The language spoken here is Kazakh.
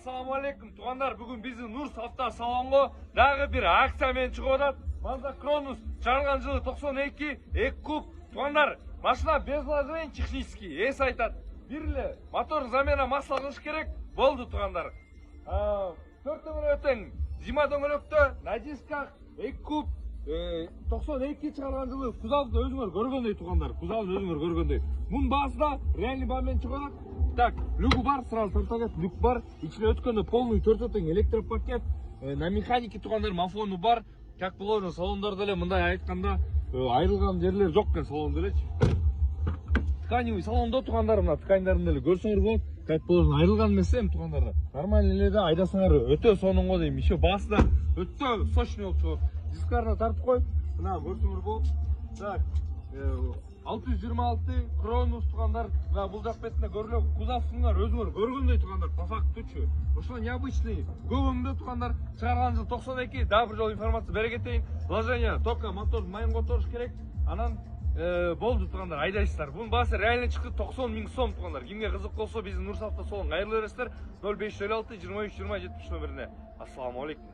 Assalamu alaikum туғандар, бүгін біздің Нұрс автосалонға дағы бір акциямен шығып жатады. Mazda Кронус шығарылған жылы 92, 2 куб. Туғандар, машина без вложений технический, ес айтады. Бірлі мотор замена масла қылыш керек, болды туғандар. 4 өтің, зима дөңгелекті, на дисках, 2 куб. 92 шығарылған жылы кузовды өзіңер көргендей туғандар, кузовды өзіңер көргендей. Мұның басында реальный бамен шығып жатады. Так, люк бар, сразу тартагат, люк бар. Içine өткенде полный төртөтің электропакет. На механике туғандар мафону бар. Как положено, салондарда эле мындай айтканда айрылган жерлер жок экен салонда элечи. Тканевый салонда туғандар, мына тканьдарын эле көрсөңөр болот. Как положено, айрылган эмес эми туғандар. Нормально эле да айдасаңар өтө сонунго дейм. Еще басында өтө сочный болуп чыгат. Дискарына тартып кой. Мына көрсөңөр болот. Так, 626 Кронус туғандар, бұл жақ бетінде көріліп, кузовсыңар өзіңер көргендей туғандар, по фактучу. Ошо необычный, көбімді туғандар, шығарған жыл 92, да бір жол информация бере кетейін. Вложение, только мотор майын қотырыш керек, анан болды туғандар, айдайсыздар. Бұның басы реально шықты 90 000 сом туғандар. Кимге қызық болса, біздің Нұрс автосалон қайырлы бересіздер, 0556 23 20 70 нөміріне. Ассаламу алейкум.